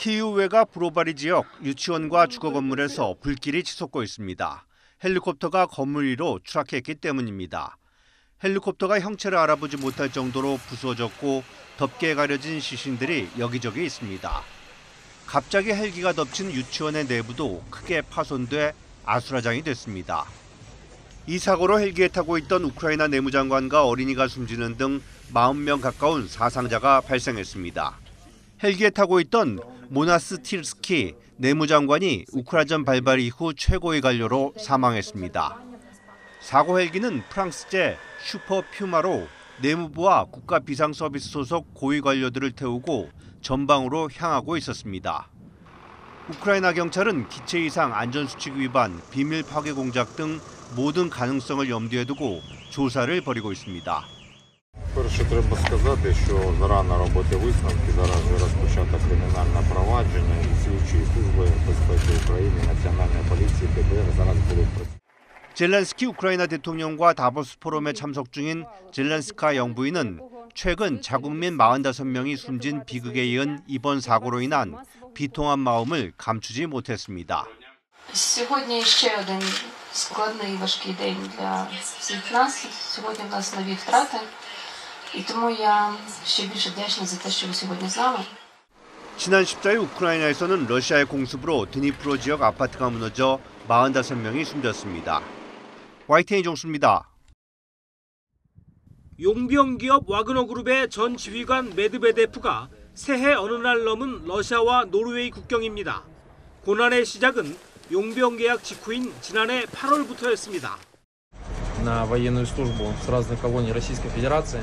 키이우 외가 브로바리 지역 유치원과 주거 건물에서 불길이 치솟고 있습니다. 헬리콥터가 건물 위로 추락했기 때문입니다. 헬리콥터가 형체를 알아보지 못할 정도로 부서졌고 덥게 가려진 시신들이 여기저기 있습니다. 갑자기 헬기가 덮친 유치원의 내부도 크게 파손돼 아수라장이 됐습니다. 이 사고로 헬기에 타고 있던 우크라이나 내무장관과 어린이가 숨지는 등 40명 가까운 사상자가 발생했습니다. 헬기에 타고 있던 모나스티르스키 내무장관이 우크라이나전 발발 이후 최고의 관료로 사망했습니다. 사고 헬기는 프랑스제 슈퍼 퓨마로 내무부와 국가비상서비스 소속 고위 관료들을 태우고 전방으로 향하고 있었습니다. 우크라이나 경찰은 기체 이상 안전수칙 위반, 비밀 파괴 공작 등 모든 가능성을 염두에 두고 조사를 벌이고 있습니다. Перше, треба сказати, що зарано робити висновки, зараз вже розпочато кримінальне провадження і слідчі служби безпеки України, Національної поліції, ДБР зараз будуть працювати. 젤렌스키 우크라이나 대통령과 다보스 포럼에 참석 중인 젤렌스카 영부인은 최근 자국민 45명이 숨진 비극에 이은 이번 사고로 인한 비통한 마음을 감추지 못했습니다. Сьогодні ще один складний і важкий день для всіх нас. Сьогодні в нас нові втрати. І тому я ще більше вдячна за те, що ви сьогодні з нами. 지난 14일 우크라이나에서는 러시아의 공습으로 드니프로 지역 아파트가 무너져 45명이 숨졌습니다. YTN 종수입니다. 용병 기업 와그너 그룹의 전 지휘관 메드베데프가 새해 어느 날 넘은 러시아와 노르웨이 국경입니다. 고난의 시작은 용병 계약 직후인 지난해 8월부터였습니다. На военную службу с разных колоний Российской Федерации.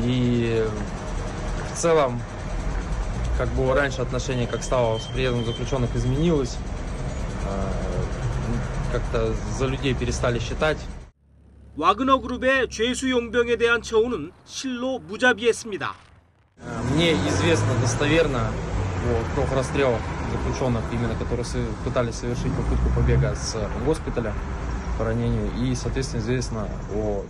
И в целом, как было раньше, отношение к стало с приездом заключенных изменилось. Как-то за людей перестали считать. 와그너 그룹의 죄수 용병에 대한 처우는 실로 무자비했습니다. Мне известно достоверно о 3 расстрелах заключенных, именно которые пытались совершить попытку побега с госпиталя по ранению, и, соответственно, известно о...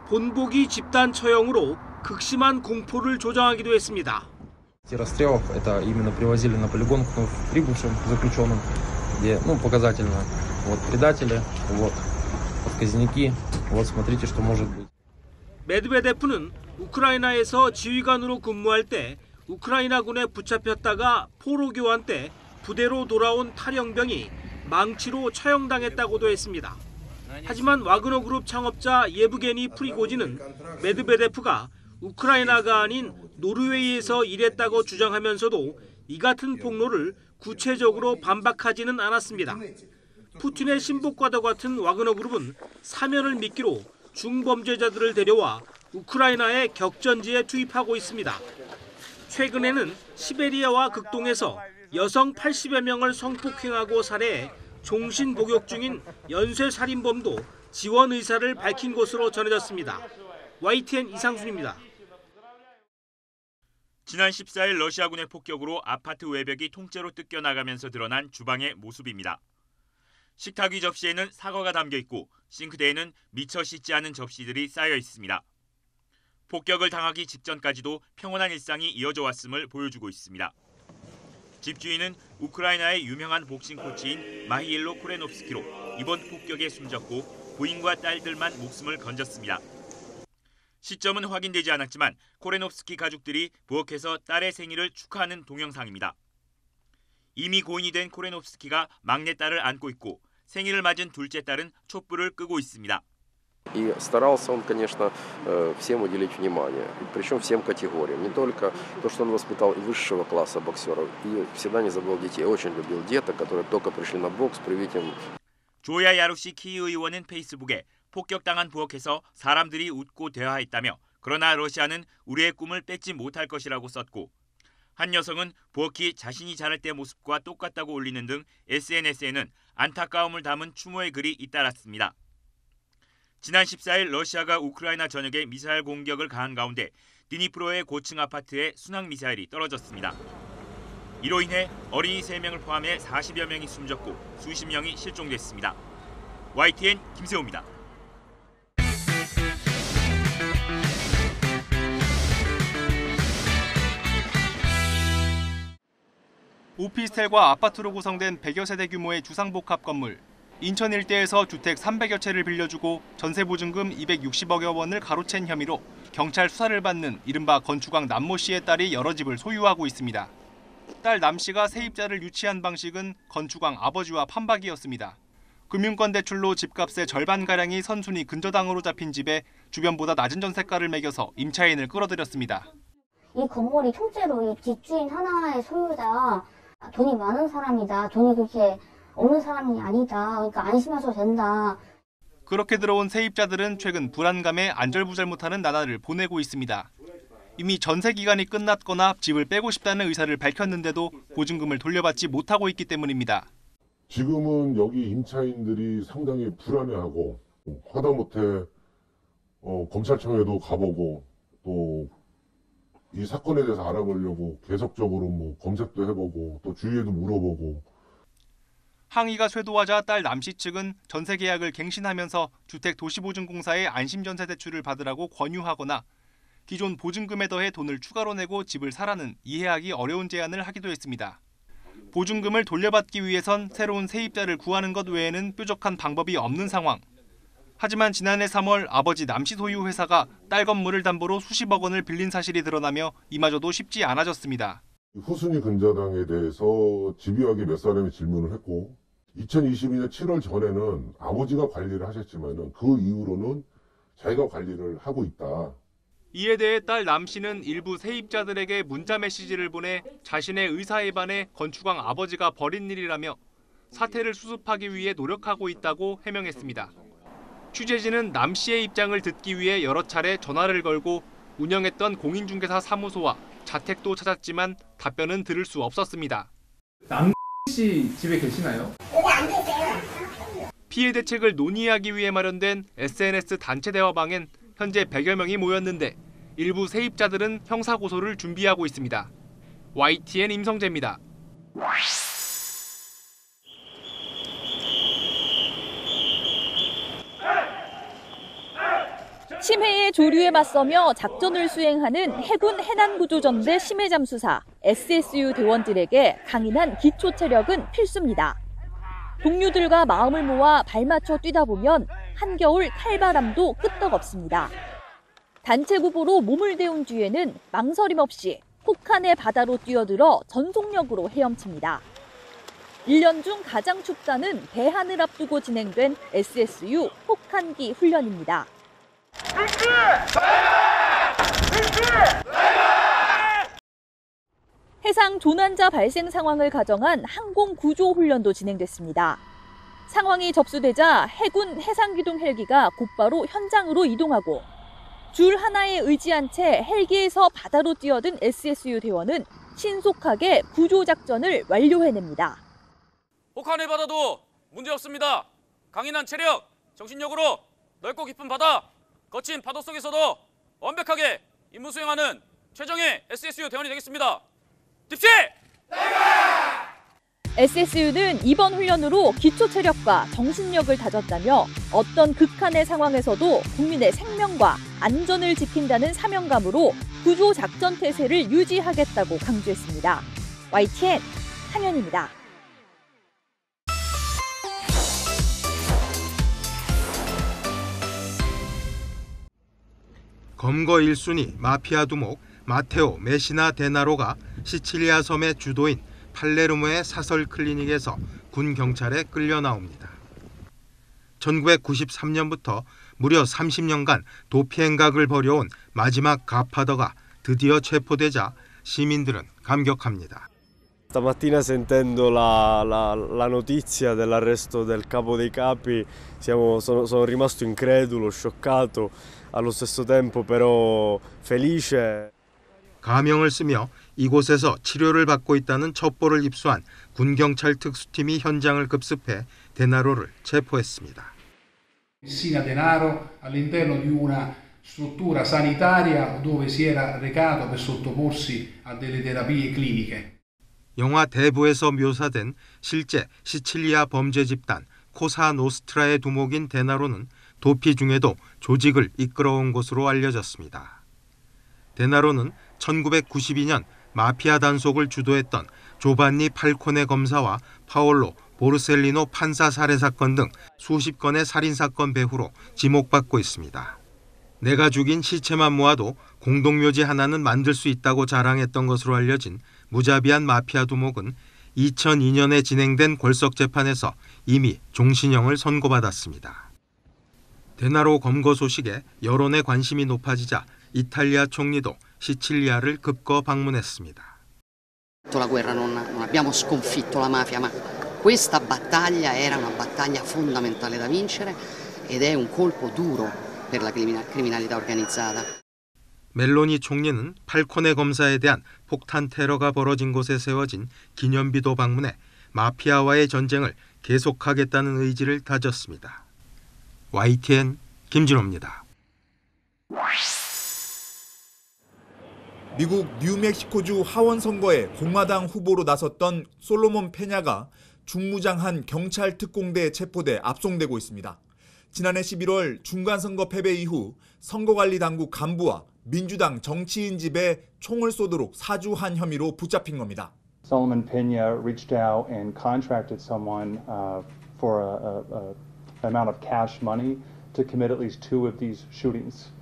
본보기 집단 처형으로 극심한 공포를 조장하기도 했습니다. Те расстрелов это именно привозили на полигон к прибывшим заключенным, где, показательно, вот предатели, вот отказники, вот смотрите, что может быть. 메드베데프는 우크라이나에서 지휘관으로 근무할 때 우크라이나군에 붙잡혔다가 포로 교환 때 부대로 돌아온 탈영병이 망치로 처형당했다고도 했습니다. 하지만 와그너 그룹 창업자 예브게니 프리고진은 메드베데프가 우크라이나가 아닌 노르웨이에서 일했다고 주장하면서도 이 같은 폭로를 구체적으로 반박하지는 않았습니다. 푸틴의 신복과도 같은 와그너 그룹은 사면을 미끼로 중범죄자들을 데려와 우크라이나의 격전지에 투입하고 있습니다. 최근에는 시베리아와 극동에서 여성 80여 명을 성폭행하고 살해해 종신복역 중인 연쇄살인범도 지원 의사를 밝힌 것으로 전해졌습니다. YTN 이상순입니다. 지난 14일 러시아군의 폭격으로 아파트 외벽이 통째로 뜯겨나가면서 드러난 주방의 모습입니다. 식탁 위 접시에는 사과가 담겨 있고 싱크대에는 미처 씻지 않은 접시들이 쌓여 있습니다. 폭격을 당하기 직전까지도 평온한 일상이 이어져 왔음을 보여주고 있습니다. 집주인은 우크라이나의 유명한 복싱 코치인 마히일로 코레노프스키로 이번 폭격에 숨졌고 부인과 딸들만 목숨을 건졌습니다. 시점은 확인되지 않았지만 코레노프스키 가족들이 부엌에서 딸의 생일을 축하하는 동영상입니다. 이미 고인이 된 코레노프스키가 막내딸을 안고 있고 생일을 맞은 둘째 딸은 촛불을 끄고 있습니다. И старался он, конечно, всем уделить внимание, причем всем категориям. Не только то, что он воспитал высшего класса боксеров, и всегда не забыл детей. Очень любил деток, которые только пришли на бокс, привить им. 조야 야루시 키이우 의원은 페이스북에 폭격당한 부엌에서 사람들이 웃고 대화했다며 그러나 러시아는 우리의 꿈을 뺏지 못할 것이라고 썼고 한 여성은 부엌이 자신이 자랄 때 모습과 똑같다고 올리는 등 SNS에는 안타까움을 담은 추모의 글이 잇따랐습니다. 지난 14일 러시아가 우크라이나 전역에 미사일 공격을 가한 가운데 드니프로의 고층 아파트에 순항 미사일이 떨어졌습니다. 이로 인해 어린이 3명을 포함해 40여 명이 숨졌고 수십 명이 실종됐습니다. YTN 김세호입니다. 오피스텔과 아파트로 구성된 100여 세대 규모의 주상복합 건물. 인천 일대에서 주택 300여 채를 빌려주고 전세보증금 260억여 원을 가로챈 혐의로 경찰 수사를 받는 이른바 건축왕 남모 씨의 딸이 여러 집을 소유하고 있습니다. 딸 남 씨가 세입자를 유치한 방식은 건축왕 아버지와 판박이었습니다. 금융권 대출로 집값의 절반가량이 선순위 근저당으로 잡힌 집에 주변보다 낮은 전세가를 매겨서 임차인을 끌어들였습니다. 이 건물이 통째로 이 집주인 하나의 소유자, 돈이 많은 사람이다, 돈이 그렇게 없는 사람이 아니다, 그러니까 안심하셔도 된다. 그렇게 들어온 세입자들은 최근 불안감에 안절부절 못하는 나날을 보내고 있습니다. 이미 전세 기간이 끝났거나 집을 빼고 싶다는 의사를 밝혔는데도 보증금을 돌려받지 못하고 있기 때문입니다. 지금은 여기 임차인들이 상당히 불안해하고 하다못해 검찰청에도 가보고 또 이 사건에 대해서 알아보려고 계속적으로 검색도 해보고 또 주위에도 물어보고. 항의가 쇄도하자 딸 남 씨 측은 전세 계약을 갱신하면서 주택도시보증공사의 안심전세 대출을 받으라고 권유하거나 기존 보증금에 더해 돈을 추가로 내고 집을 사라는 이해하기 어려운 제안을 하기도 했습니다. 보증금을 돌려받기 위해선 새로운 세입자를 구하는 것 외에는 뾰족한 방법이 없는 상황. 하지만 지난해 3월 아버지 남 씨 소유 회사가 딸 건물을 담보로 수십억 원을 빌린 사실이 드러나며 이마저도 쉽지 않아졌습니다. 후순위 근저당에 대해서 집요하게 몇 사람이 질문을 했고 2022년 7월 전에는 아버지가 관리를 하셨지만 그 이후로는 자기가 관리를 하고 있다. 이에 대해 딸 남 씨는 일부 세입자들에게 문자 메시지를 보내 자신의 의사에 반해 건축왕 아버지가 벌인 일이라며 사태를 수습하기 위해 노력하고 있다고 해명했습니다. 취재진은 남 씨의 입장을 듣기 위해 여러 차례 전화를 걸고 운영했던 공인중개사 사무소와 자택도 찾았지만 답변은 들을 수 없었습니다. 남 씨 집에 계시나요? 피해 대책을 논의하기 위해 마련된 SNS 단체 대화방엔 현재 100여 명이 모였는데 일부 세입자들은 형사고소를 준비하고 있습니다. YTN 임성재입니다. 심해의 조류에 맞서며 작전을 수행하는 해군 해난구조전대 심해잠수사 SSU 대원들에게 강인한 기초 체력은 필수입니다. 동료들과 마음을 모아 발맞춰 뛰다 보면 한겨울 칼바람도 끄떡없습니다. 단체 구보로 몸을 데운 뒤에는 망설임 없이 혹한의 바다로 뛰어들어 전속력으로 헤엄칩니다. 1년 중 가장 춥다는 대한을 앞두고 진행된 SSU 혹한기 훈련입니다. 해상 조난자 발생 상황을 가정한 항공 구조 훈련도 진행됐습니다. 상황이 접수되자 해군 해상기동 헬기가 곧바로 현장으로 이동하고 줄 하나에 의지한 채 헬기에서 바다로 뛰어든 SSU 대원은 신속하게 구조 작전을 완료해냅니다. 혹한의 바다도 문제없습니다. 강인한 체력, 정신력으로 넓고 깊은 바다, 거친 파도 속에서도 완벽하게 임무 수행하는 최정예 SSU 대원이 되겠습니다. 딥시! SSU는 이번 훈련으로 기초 체력과 정신력을 다졌다며 어떤 극한의 상황에서도 국민의 생명과 안전을 지킨다는 사명감으로 구조 작전 태세를 유지하겠다고 강조했습니다. YTN 한현입니다. 검거 1순위 마피아 두목 마테오 메시나 데나로가 시칠리아 섬의 주도인 팔레르모의 사설 클리닉에서 군 경찰에 끌려 나옵니다. 1993년부터 무려 30년간 도피 행각을 벌여온 마지막 갓파더가 드디어 체포되자 시민들은 감격합니다. Stamattina sentendo la notizia dell'arresto del capo dei capi sono rimasto incredulo, scioccato, allo stesso tempo però felice. 가명을 쓰며 이곳에서 치료를 받고 있다는 첩보를 입수한 군경찰 특수팀이 현장을 급습해 데나로를 체포했습니다. Messina Denaro all'interno di una struttura sanitaria dove si era recato per sottoporsi a delle terapie cliniche. 영화 대부에서 묘사된 실제 시칠리아 범죄 집단 코사노스트라의 두목인 데나로는 도피 중에도 조직을 이끌어온 것으로 알려졌습니다. 데나로는 1992년 마피아 단속을 주도했던 조반니 팔코네 검사와 파올로 보르셀리노 판사 살해 사건 등 수십 건의 살인 사건 배후로 지목받고 있습니다. 내가 죽인 시체만 모아도 공동묘지 하나는 만들 수 있다고 자랑했던 것으로 알려진 무자비한 마피아 두목은 2002년에 진행된 골석 재판에서 이미 종신형을 선고받았습니다. 데나로 검거 소식에 여론의 관심이 높아지자 이탈리아 총리도 시칠리아를 급거 방문했습니다. La guerra non abbiamo sconfitto la mafia, ma questa battaglia era una battaglia fondamentale da vincere ed è un colpo duro per la criminalità organizzata. 멜로니 총리는 팔코네 검사에 대한 폭탄 테러가 벌어진 곳에 세워진 기념비도 방문해 마피아와의 전쟁을 계속하겠다는 의지를 다졌습니다. YTN 김진호입니다. 미국 뉴멕시코주 하원 선거에 공화당 후보로 나섰던 솔로몬 페냐가 중무장한 경찰 특공대에 체포돼 압송되고 있습니다. 지난해 11월 중간선거 패배 이후 선거관리당국 간부와 민주당 정치인 집에 총을 쏘도록 사주한 혐의로 붙잡힌 겁니다. Solomon Pena reached out and contracted someone for an amount of cash money to commit at least 2 of these shootings.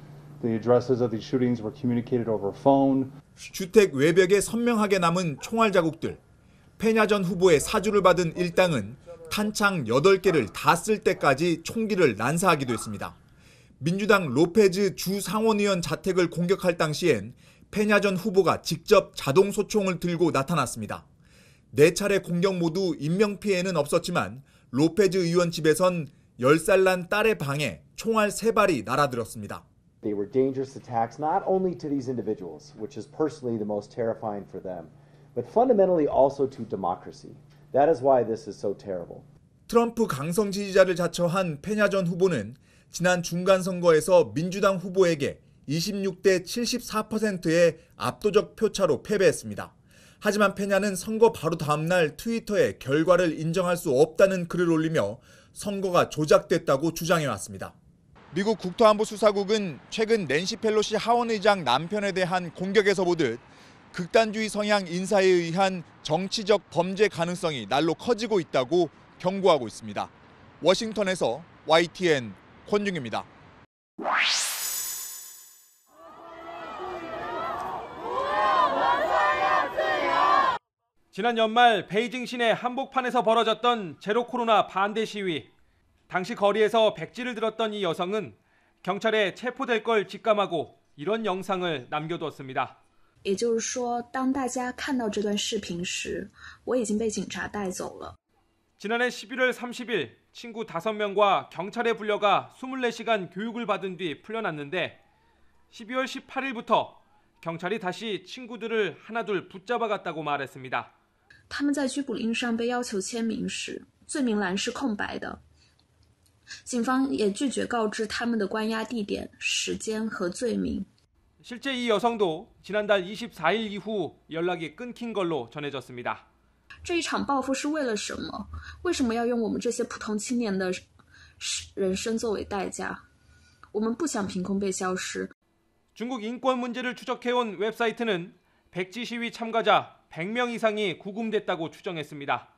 The addresses of these shootings were communicated over phone. 주택 외벽에 선명하게 남은 총알 자국들. 페냐 전 후보의 사주를 받은 일당은 탄창 8개를 다 쓸 때까지 총기를 난사하기도 했습니다. 민주당 로페즈 주 상원의원 자택을 공격할 당시엔 페냐 전 후보가 직접 자동 소총을 들고 나타났습니다. 4차례 공격 모두 인명피해는 없었지만 로페즈 의원 집에선 10살 난 딸의 방에 총알 3발이 날아들었습니다. They were dangerous attacks not only to these individuals, which is personally the most terrifying for them, but fundamentally also to democracy. That is why this is so terrible. 트럼프 강성 지지자를 자처한 페냐 전 후보는 지난 중간선거에서 민주당 후보에게 26대 74%의 압도적 표차로 패배했습니다. 하지만 페냐는 선거 바로 다음 날 트위터에 결과를 인정할 수 없다는 글을 올리며 선거가 조작됐다고 주장해왔습니다. 미국 국토안보수사국은 최근 낸시 펠로시 하원의장 남편에 대한 공격에서 보듯 극단주의 성향 인사에 의한 정치적 범죄 가능성이 날로 커지고 있다고 경고하고 있습니다. 워싱턴에서 YTN 권중입니다. 지난 연말 베이징 시내 한복판에서 벌어졌던 제로 코로나 반대 시위. 당시 거리에서 백지를 들었던 이 여성은 경찰에 체포될 걸 직감하고 이런 영상을 남겨두었습니다. 也就是说，当大家看到这段视频时，我已经被警察带走了。 지난해 11월 30일 친구 5명과 경찰에 불려가 24시간 교육을 받은 뒤 풀려났는데 12월 18일부터 경찰이 다시 친구들을 하나둘 붙잡아갔다고 말했습니다. 他们在拘捕令上被要求签名时，罪名栏是空白的。警方也拒绝告知他们的关押地点、时间和罪名。 실제 이 여성도 지난달 24일 이후 연락이 끊긴 걸로 전해졌습니다. 这一场报复是为了什么？为什么要用我们这些普通青年的人生作为代价？我们不想凭空被消失。 중국 인권 문제를 추적해온 웹사이트는 백지 시위 참가자 100명 이상이 구금됐다고 추정했습니다.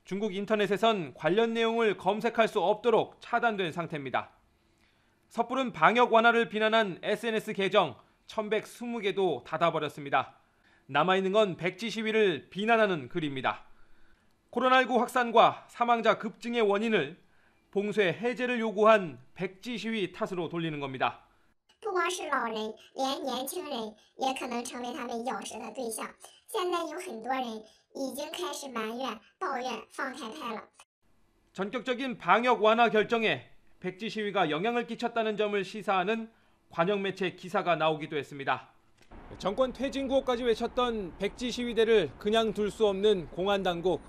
중국 인터넷에선 관련 내용을 검색할 수 없도록 차단된 상태입니다. 섣부른 방역 완화를 비난한 SNS 계정 1120개도 닫아버렸습니다. 남아있는 건 백지 시위를 비난하는 글입니다. 코로나19 확산과 사망자 급증의 원인을 봉쇄 해제를 요구한 백지 시위 탓으로 돌리는 겁니다. 不光是老人，连年轻人也可能成为他们咬舌的对象。现在有很多人已经开始埋怨、抱怨放开派了。 전격적인 방역 완화 결정에 백지 시위가 영향을 끼쳤다는 점을 시사하는 관영 매체 기사가 나오기도 했습니다. 정권 퇴진 구호까지 외쳤던 백지 시위대를 그냥 둘 수 없는 공안 당국.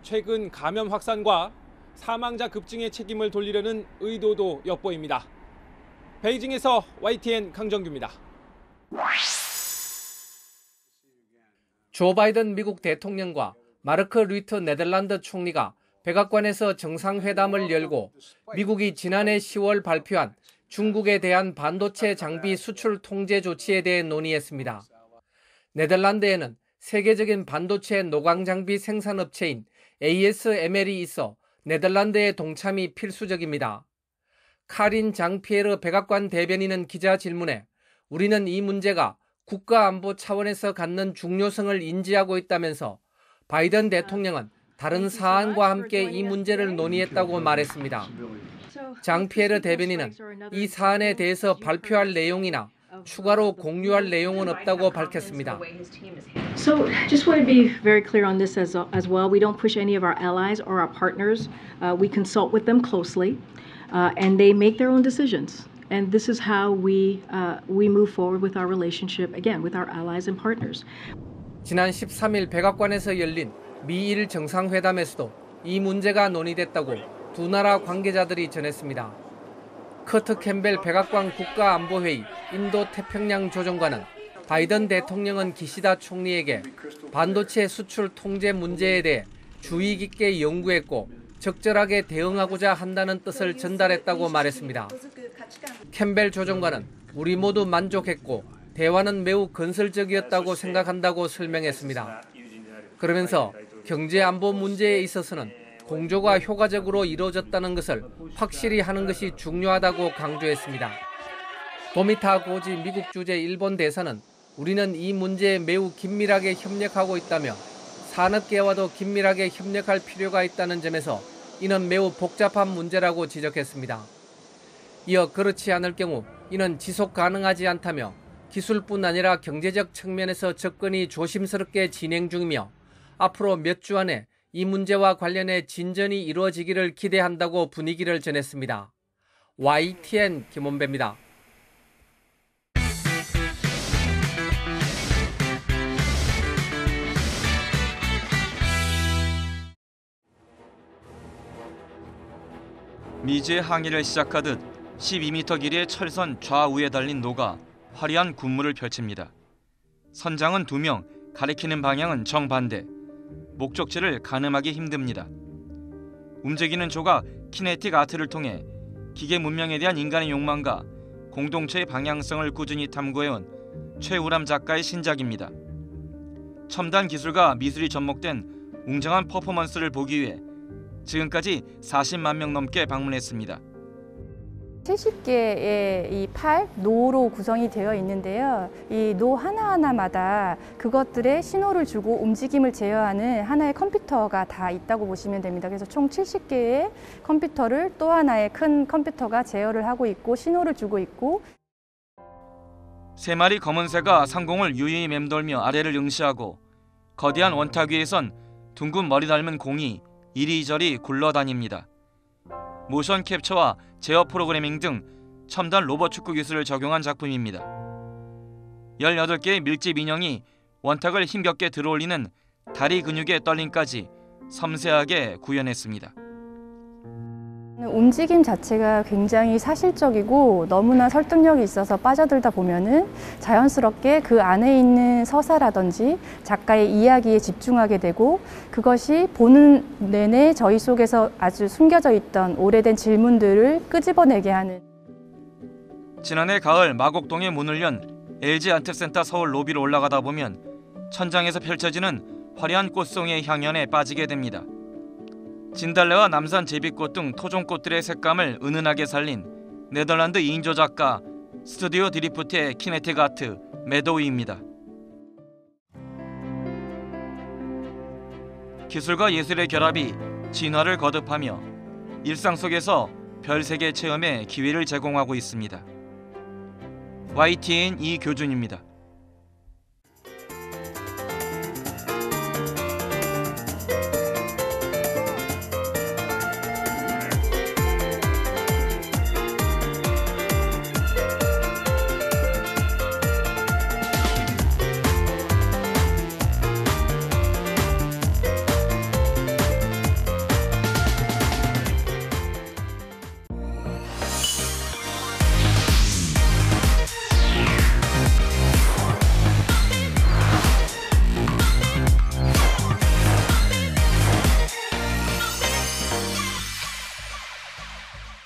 최근 감염 확산과 사망자 급증의 책임을 돌리려는 의도도 엿보입니다. 베이징에서 YTN 강정규입니다. 조 바이든 미국 대통령과 마르크 류트 네덜란드 총리가 백악관에서 정상회담을 열고 미국이 지난해 10월 발표한 중국에 대한 반도체 장비 수출 통제 조치에 대해 논의했습니다. 네덜란드에는 세계적인 반도체 노광 장비 생산업체인 ASML이 있어 네덜란드의 동참이 필수적입니다. 카린 장피에르 백악관 대변인은 기자 질문에 우리는 이 문제가 국가안보 차원에서 갖는 중요성을 인지하고 있다면서 바이든 대통령은 다른 사안과 함께 이 문제를 논의했다고 말했습니다. 장피에르 대변인은 이 사안에 대해서 발표할 내용이나 추가로 공유할 내용은 없다고 밝혔습니다. So just want to be very clear on this as well. We don't push any of our allies or our partners. We consult with them closely, and they make their own decisions. And this is how we move forward with our relationship, again, with our allies and partners. 지난 13일 백악관에서 열린 미일 정상회담에서도 이 문제가 논의됐다고 두 나라 관계자들이 전했습니다. 커트 캠벨 백악관 국가안보회의 인도태평양 조정관은 바이든 대통령은 기시다 총리에게 반도체 수출 통제 문제에 대해 주의 깊게 연구했고 적절하게 대응하고자 한다는 뜻을 전달했다고 말했습니다. 캠벨 조정관은 우리 모두 만족했고 대화는 매우 건설적이었다고 생각한다고 설명했습니다. 그러면서 경제안보 문제에 있어서는 공조가 효과적으로 이루어졌다는 것을 확실히 하는 것이 중요하다고 강조했습니다. 도미타 고지 미국 주재 일본 대사는 우리는 이 문제에 매우 긴밀하게 협력하고 있다며 산업계와도 긴밀하게 협력할 필요가 있다는 점에서 이는 매우 복잡한 문제라고 지적했습니다. 이어 그렇지 않을 경우 이는 지속 가능하지 않다며 기술뿐 아니라 경제적 측면에서 접근이 조심스럽게 진행 중이며 앞으로 몇 주 안에 이 문제와 관련해 진전이 이루어지기를 기대한다고 분위기를 전했습니다. YTN 김원배입니다. 미주의 항해를 시작하듯 12m 길이의 철선 좌우에 달린 노가 화려한 군무를 펼칩니다. 선장은 2명, 가리키는 방향은 정반대. 목적지를 가늠하기 힘듭니다. 움직이는 조각 키네틱 아트를 통해 기계 문명에 대한 인간의 욕망과 공동체의 방향성을 꾸준히 탐구해온 최우람 작가의 신작입니다. 첨단 기술과 미술이 접목된 웅장한 퍼포먼스를 보기 위해 지금까지 40만 명 넘게 방문했습니다. 70개의 이 팔, 노로 구성이 되어 있는데요. 이 노 하나하나마다 그것들의 신호를 주고 움직임을 제어하는 하나의 컴퓨터가 다 있다고 보시면 됩니다. 그래서 총 70개의 컴퓨터를 또 하나의 큰 컴퓨터가 제어를 하고 있고 신호를 주고 있고 3마리 검은 새가 상공을 유유히 맴돌며 아래를 응시하고 거대한 원탁 위에선 둥근 머리 닮은 공이 이리저리 굴러다닙니다. 모션 캡처와 제어 프로그래밍 등 첨단 로봇 축구 기술을 적용한 작품입니다. 18개의 밀집 인형이 원탁을 힘겹게 들어올리는 다리 근육의 떨림까지 섬세하게 구현했습니다. 움직임 자체가 굉장히 사실적이고 너무나 설득력이 있어서 빠져들다 보면은 자연스럽게 그 안에 있는 서사라든지 작가의 이야기에 집중하게 되고 그것이 보는 내내 저희 속에서 아주 숨겨져 있던 오래된 질문들을 끄집어내게 하는. 지난해 가을 마곡동에 문을 연 LG 안택센터 서울 로비로 올라가다 보면 천장에서 펼쳐지는 화려한 꽃송이의 향연에 빠지게 됩니다. 진달래와 남산 제비꽃 등 토종꽃들의 색감을 은은하게 살린 네덜란드 2인조 작가 스튜디오 드리프트의 키네틱 아트 메도우입니다. 기술과 예술의 결합이 진화를 거듭하며 일상 속에서 별세계 체험의 기회를 제공하고 있습니다. YTN 이교준입니다.